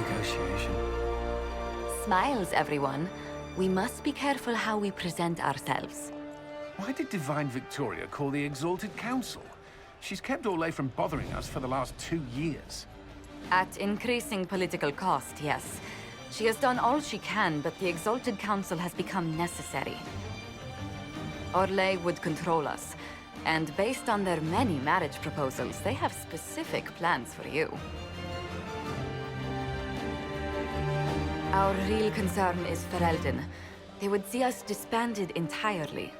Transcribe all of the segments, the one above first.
negotiation. Smiles, everyone. We must be careful how we present ourselves. Why did Divine Victoria call the Exalted Council? She's kept Orlais from bothering us for the last 2 years. At increasing political cost, yes. She has done all she can, but the Exalted Council has become necessary. Orlais would control us, and based on their many marriage proposals, they have specific plans for you. Our real concern is Ferelden. They would see us disbanded entirely.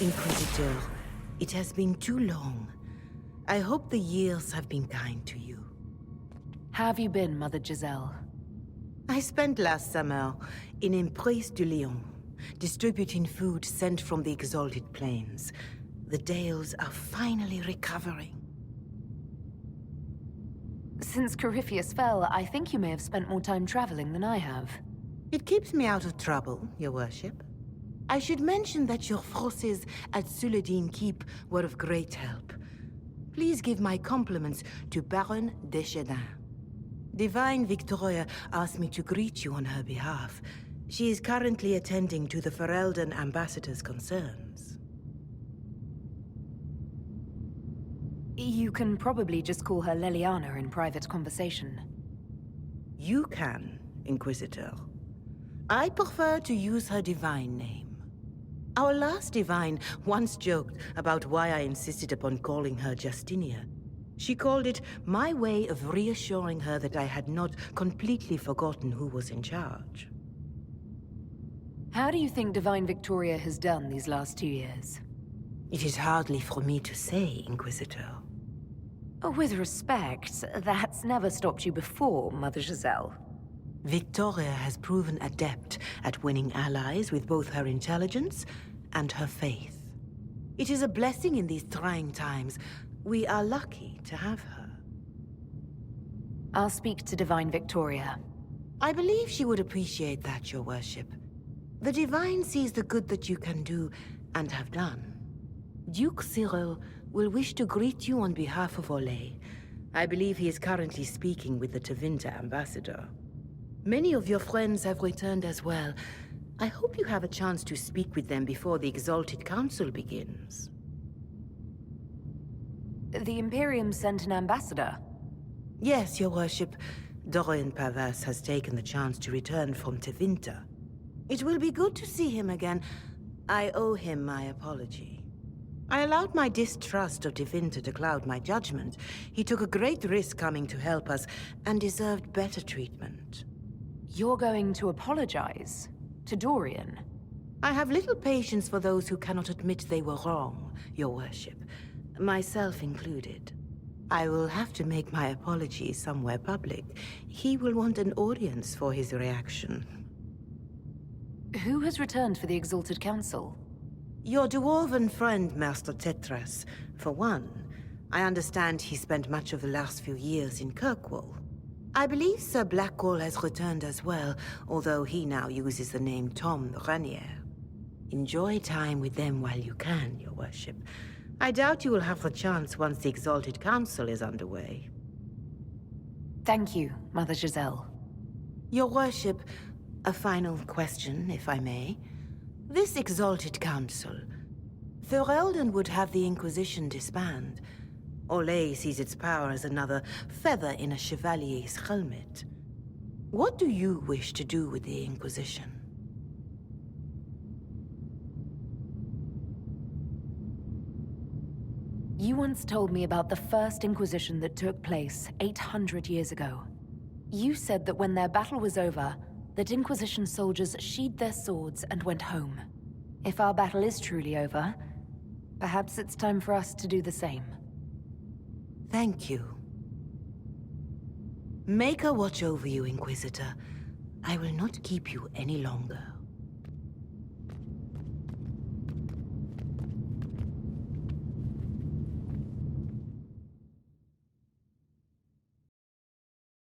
Inquisitor, it has been too long. I hope the years have been kind to you. How have you been, Mother Giselle? I spent last summer in Emprise de Lyon, distributing food sent from the Exalted Plains. The Dales are finally recovering. Since Corypheus fell, I think you may have spent more time traveling than I have. It keeps me out of trouble, Your Worship. I should mention that your forces at Suladin Keep were of great help. Please give my compliments to Baron Deschedin. Divine Victoria asked me to greet you on her behalf. She is currently attending to the Ferelden ambassador's concerns. You can probably just call her Leliana in private conversation. You can, Inquisitor. I prefer to use her divine name. Our last divine once joked about why I insisted upon calling her Justinia. She called it my way of reassuring her that I had not completely forgotten who was in charge. How do you think Divine Victoria has done these last 2 years? It is hardly for me to say, Inquisitor. With respect, that's never stopped you before, Mother Giselle. Victoria has proven adept at winning allies with both her intelligence and her faith. It is a blessing in these trying times. We are lucky to have her. I'll speak to Divine Victoria. I believe she would appreciate that, Your Worship. The Divine sees the good that you can do and have done. Duke Cyril will wish to greet you on behalf of Orlais. I believe he is currently speaking with the Tevinter ambassador. Many of your friends have returned as well. I hope you have a chance to speak with them before the Exalted Council begins. The Imperium sent an ambassador? Yes, Your Worship. Dorian Pavas has taken the chance to return from Tevinter. It will be good to see him again. I owe him my apology. I allowed my distrust of Tevinter to cloud my judgment. He took a great risk coming to help us, and deserved better treatment. You're going to apologize? To Dorian? I have little patience for those who cannot admit they were wrong, Your Worship. Myself included. I will have to make my apology somewhere public. He will want an audience for his reaction. Who has returned for the Exalted Council? Your dwarven friend, Master Tetras. For one, I understand he spent much of the last few years in Kirkwall. I believe Sir Blackwall has returned as well, although he now uses the name Tom Ranier. Enjoy time with them while you can, Your Worship. I doubt you will have the chance once the Exalted Council is underway. Thank you, Mother Giselle. Your Worship, a final question, if I may. This Exalted Council, Ferelden would have the Inquisition disband. Orlais sees its power as another feather in a chevalier's helmet. What do you wish to do with the Inquisition? You once told me about the first Inquisition that took place 800 years ago. You said that when their battle was over, that Inquisition soldiers sheathed their swords and went home. If our battle is truly over, perhaps it's time for us to do the same. Thank you. Maker watch over you, Inquisitor. I will not keep you any longer.